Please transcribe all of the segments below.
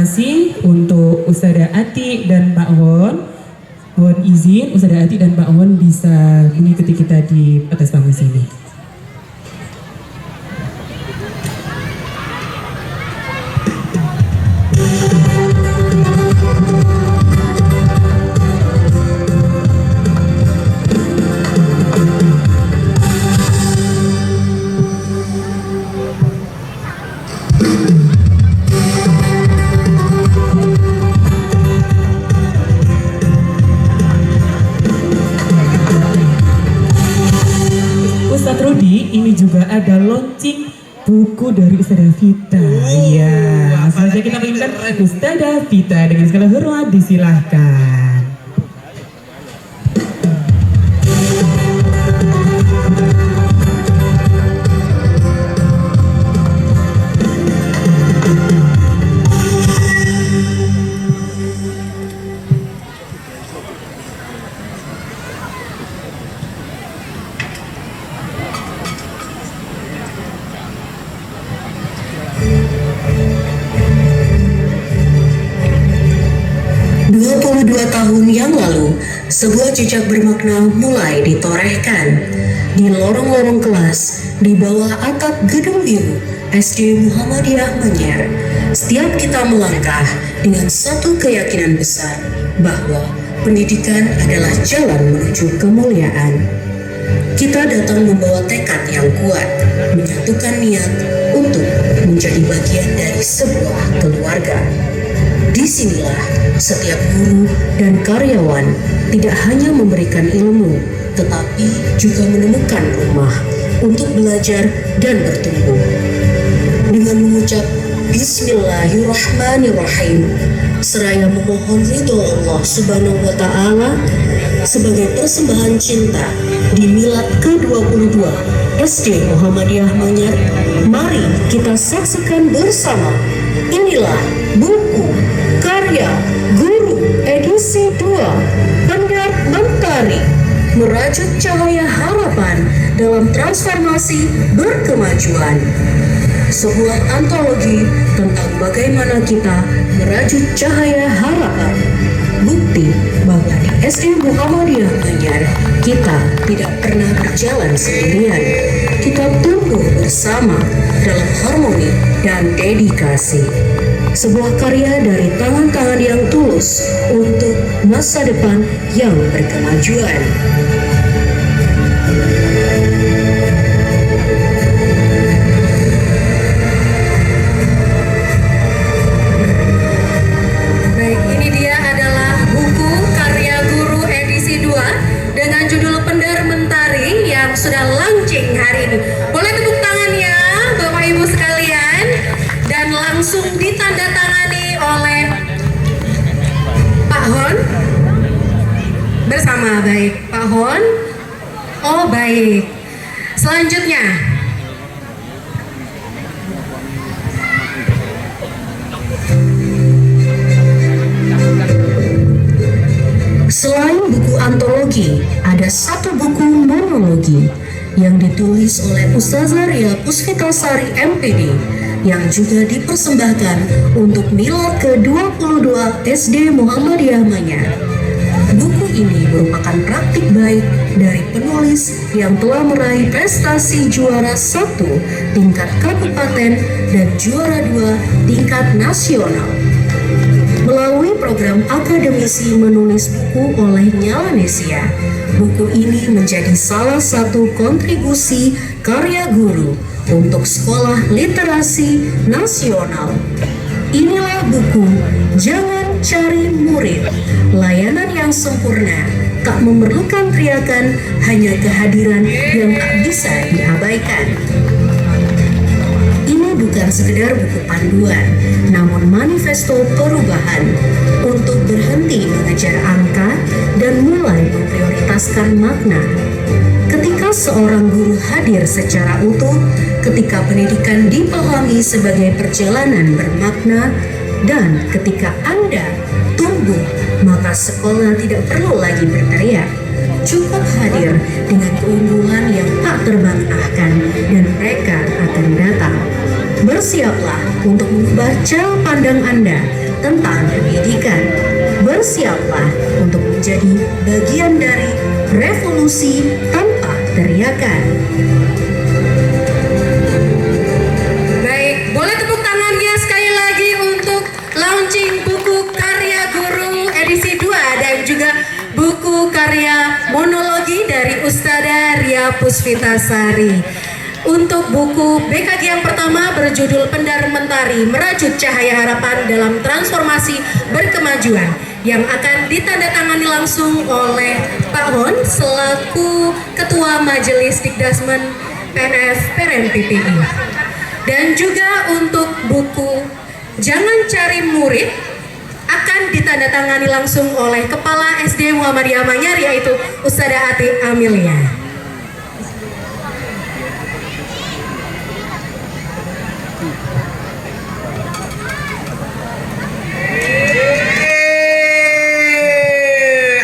aklamasi untuk Ustazah Ati dan Pak Won. Mohon izin Ustazah Ati dan Pak Won bisa mengikuti kita di atas panggung sini. Ustadz Rudi, ini juga ada launching buku dari Ustazah Vita. Iya, langsung saja kita panggilkan Ustazah Vita dengan segala hormat, disilahkan. Tahun yang lalu, sebuah jejak bermakna mulai ditorehkan di lorong-lorong kelas di bawah atap gedung biru SD Muhammadiyah Manyar. Setiap kita melangkah dengan satu keyakinan besar bahwa pendidikan adalah jalan menuju kemuliaan. Kita datang membawa tekad yang kuat, menyatukan niat untuk menjadi bagian dari sebuah keluarga. Disinilah setiap guru dan karyawan tidak hanya memberikan ilmu, tetapi juga menemukan rumah untuk belajar dan bertumbuh. Dengan mengucap Bismillahirrahmanirrahim, seraya memohon ridho Allah Subhanahu wa Ta'ala sebagai persembahan cinta di milad ke-22 SD Muhammadiyah Manyar, mari kita saksikan bersama. Inilah buku karya guru edisi 2 Pendar Mentari, merajut cahaya harapan dalam transformasi berkemajuan. Sebuah antologi tentang bagaimana kita merajut cahaya harapan. Bukti bahwa di SD Muhammadiyah Manyar kita tidak pernah berjalan sendirian. Kita tumbuh bersama dalam harmoni dan dedikasi. Sebuah karya dari tangan-tangan yang tulus untuk masa depan yang berkemajuan. Baik, ini dia adalah buku karya guru edisi 2 dengan judul Pendar Mentari yang sudah launching hari ini. Boleh tepuk tangannya Bapak Ibu sekalian, dan langsung ditandatangani oleh Pak Hon bersama. Baik, Pak Hon. Oh baik, selanjutnya Selain buku antologi, ada satu buku monologi yang ditulis oleh Ustazah Ria Puspitasari MPD yang juga dipersembahkan untuk milad ke-22 SD Muhammadiyah Manyar. Buku ini merupakan praktik baik dari penulis yang telah meraih prestasi juara 1 tingkat kabupaten dan juara 2 tingkat nasional. Melalui program akademisi menulis buku oleh Nyalanesia, buku ini menjadi salah satu kontribusi karya guru untuk sekolah literasi nasional. Inilah buku Jangan Cari Murid, layanan yang sempurna, tak memerlukan teriakan, hanya kehadiran yang tak bisa diabaikan. Ini bukan sekedar buku panduan, namun manifesto perubahan untuk berhenti mengejar angka dan mulai memprioritaskan makna. Ketika seorang guru hadir secara utuh, ketika pendidikan dipahami sebagai perjalanan bermakna, dan ketika Anda tumbuh, maka sekolah tidak perlu lagi berteriak. Cukup hadir dengan keunggulan yang tak terbantahkan dan mereka akan datang. Bersiaplah untuk mengubah cara pandang Anda tentang pendidikan. Bersiaplah untuk menjadi bagian dari revolusi tanpa teriakan. Baik, boleh tepuk tangannya sekali lagi untuk launching buku karya guru edisi 2 dan juga buku karya monologi dari Ustadzah Ria Puspitasari. Untuk buku BKG yang pertama berjudul Pendar Mentari Merajut Cahaya Harapan dalam Transformasi Berkemajuan yang akan ditandatangani langsung oleh Pak Hon selaku Ketua Majelis Dikdasmen PNF PRMPPI. Dan juga untuk buku Jangan Cari Murid akan ditandatangani langsung oleh Kepala SD Muhammadiyah Manyar yaitu Ustadzah Ati Amelia.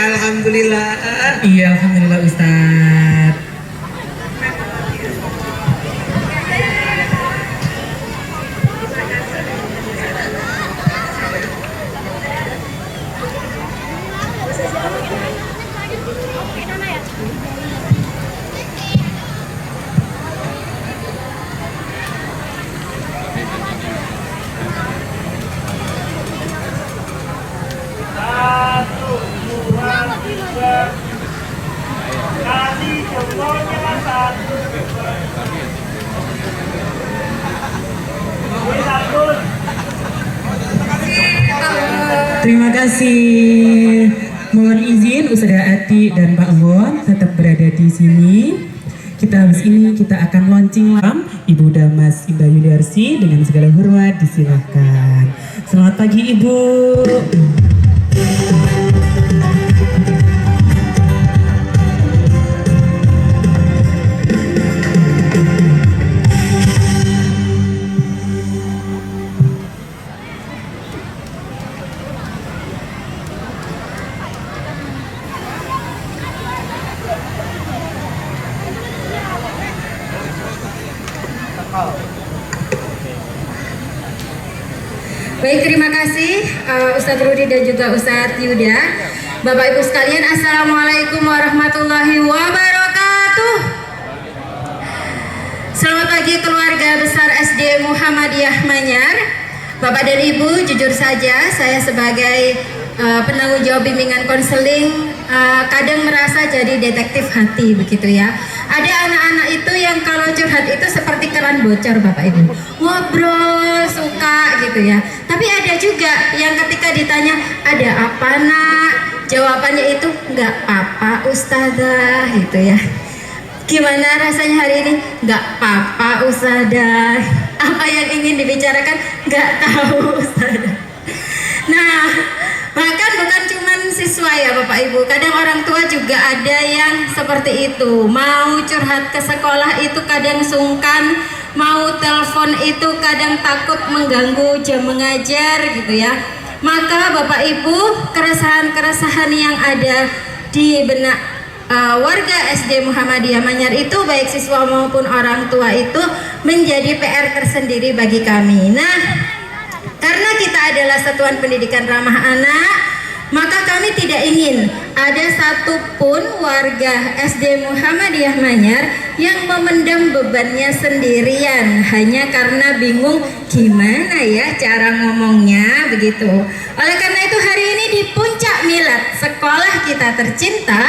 Alhamdulillah. Iya, alhamdulillah Ustadz. Kasih contohnya satu. Terima kasih. Mohon izin Ustadzah Ati dan Pak Hon tetap berada di sini. Habis ini kita akan launching Ibu Damas Indah Yuliarsi dengan segala hormat disilahkan. Selamat pagi Ibu. Baik, terima kasih Ustadz Rudi dan juga Ustadz Yuda. Bapak Ibu sekalian, Assalamualaikum warahmatullahi wabarakatuh. Selamat pagi keluarga besar SD Muhammadiyah Manyar. Bapak dan Ibu, jujur saja saya sebagai penanggung jawab bimbingan konseling kadang merasa jadi detektif hati begitu ya. Ada anak-anak itu yang kalau curhat itu seperti keran bocor Bapak Ibu, ngobrol suka gitu ya. Tapi ada juga yang ketika ditanya ada apa nak, jawabannya itu nggak apa Ustazah gitu ya. Gimana rasanya hari ini? Nggak apa-apa Ustazah. Apa yang ingin dibicarakan? Nggak tahu Ustazah. Nah, bahkan bukan cuman siswa ya Bapak Ibu, kadang orang tua juga ada yang seperti itu. Mau curhat ke sekolah itu kadang sungkan, mau telepon itu kadang takut mengganggu jam mengajar gitu ya. Maka Bapak Ibu, keresahan-keresahan yang ada di benak warga SD Muhammadiyah Manyar itu baik siswa maupun orang tua itu menjadi PR tersendiri bagi kami. Nah, karena kita adalah satuan pendidikan ramah anak, maka kami tidak ingin ada satupun warga SD Muhammadiyah Manyar yang memendam bebannya sendirian hanya karena bingung gimana ya cara ngomongnya begitu. Oleh karena itu hari ini di puncak milad sekolah kita tercinta,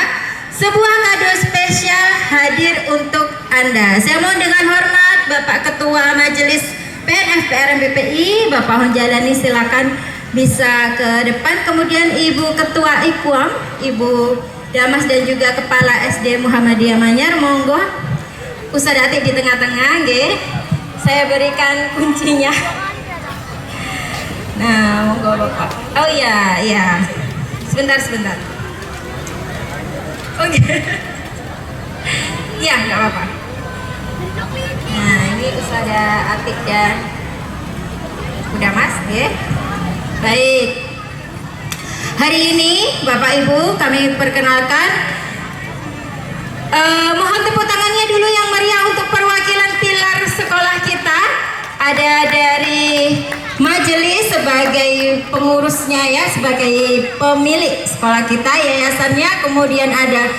sebuah kado spesial hadir untuk Anda. Saya mohon dengan hormat Bapak Ketua Majelis PNF PRMPPI, Bapak Hon Jalani, silakan bisa ke depan. Kemudian Ibu Ketua Ikwam, Ibu Damas dan juga Kepala SD Muhammadiyah Manyar, monggo. Ustadz Ati di tengah-tengah, nggih. Saya berikan kuncinya. Nah, monggo Bapak. Oh iya, iya. Sebentar. Oke. Iya, nggak apa-apa. Nah, ini Ustadzah Atik dan udah Mas, ya. Baik. Hari ini Bapak Ibu kami perkenalkan. Mohon tepuk tangannya dulu yang meriah untuk perwakilan pilar sekolah kita. Ada dari majelis sebagai pengurusnya ya, sebagai pemilik sekolah kita, yayasannya, kemudian ada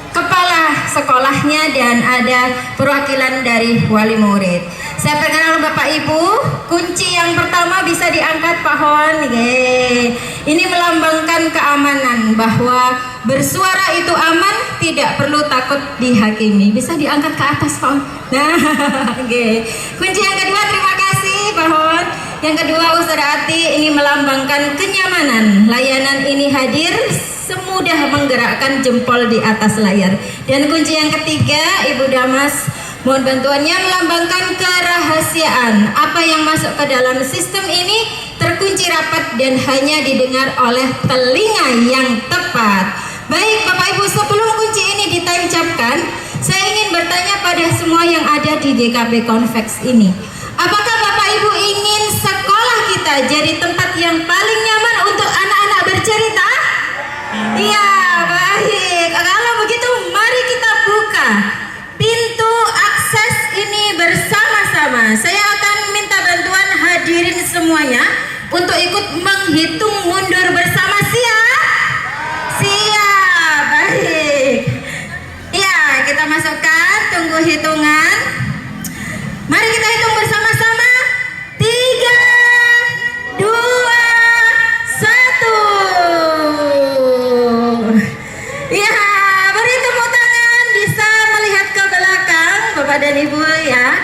kepala sekolahnya dan ada perwakilan dari wali murid. Saya perkenalkan Bapak Ibu, kunci yang pertama bisa diangkat Pak Hon. Ini melambangkan keamanan, bahwa bersuara itu aman, tidak perlu takut dihakimi. Bisa diangkat ke atas Pak Hon. Nah, kunci yang kedua, terima kasih Pak Hon. Yang kedua, Ustaz Ati, ini melambangkan kenyamanan. Layanan ini hadir semudah menggerakkan jempol di atas layar. Dan kunci yang ketiga, Ibu Damas, mohon bantuannya, melambangkan kerahasiaan. Apa yang masuk ke dalam sistem ini terkunci rapat dan hanya didengar oleh telinga yang tepat. Baik Bapak Ibu, sebelum kunci ini ditancapkan, saya ingin bertanya pada semua yang ada di GKB Convex ini. Apakah Bapak Ibu ingin sekolah kita jadi tempat yang paling nyaman untuk anak-anak bercerita? Iya, baik. Kalau begitu, mari kita buka pintu akses ini bersama-sama. Saya akan minta bantuan hadirin semuanya untuk ikut menghitung mundur bersama. Siap? Siap, baik. Iya, kita masukkan, tunggu hitungan. Mari kita hitung bersama-sama. 3, 2, 1. Ya, beri tepuk tangan, bisa melihat ke belakang Bapak dan Ibu ya.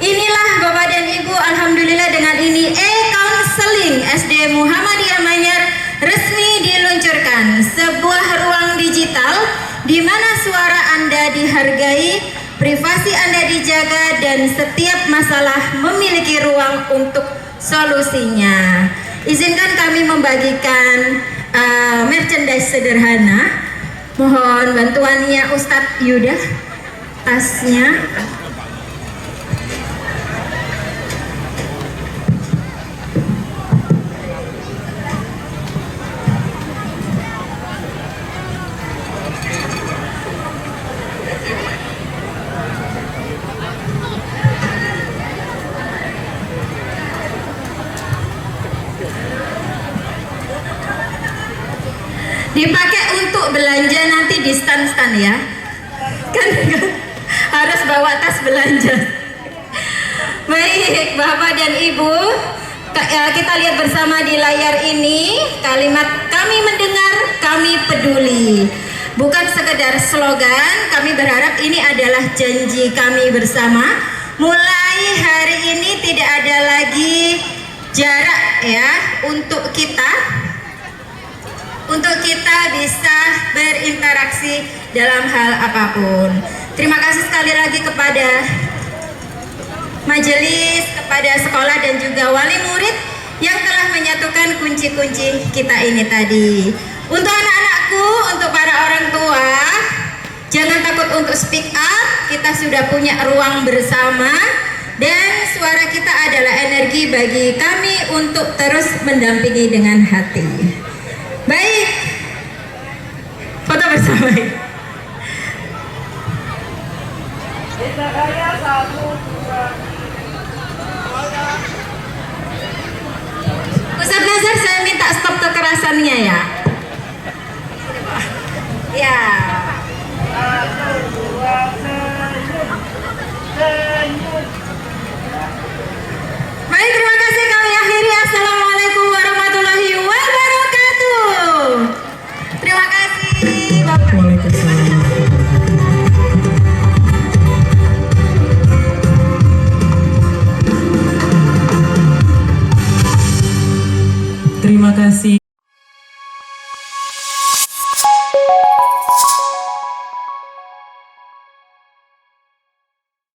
Inilah Bapak dan Ibu, alhamdulillah dengan ini e-counseling SD Muhammadiyah Manyar resmi diluncurkan. Sebuah ruang digital di mana suara Anda dihargai, privasi Anda dijaga, dan setiap masalah memiliki ruang untuk solusinya. Izinkan kami membagikan merchandise sederhana. Mohon bantuannya Ustadz Yuda, tasnya. Dipakai untuk belanja nanti di stand-stand ya. Kan harus bawa tas belanja. Baik Bapak dan Ibu, kita lihat bersama di layar ini kalimat "kami mendengar, kami peduli". Bukan sekedar slogan, kami berharap ini adalah janji kami bersama. Mulai hari ini tidak ada lagi jarak ya untuk kita bisa berinteraksi dalam hal apapun. Terima kasih sekali lagi kepada majelis, kepada sekolah dan juga wali murid yang telah menyatukan kunci-kunci kita ini tadi. Untuk anak-anakku, untuk para orang tua, jangan takut untuk speak up. Kita sudah punya ruang bersama dan suara kita adalah energi bagi kami untuk terus mendampingi dengan hati. Baik, foto bersama. Kita kaya 1, 2. Ustaz Nazar, saya minta stop kekerasannya ya. Ya.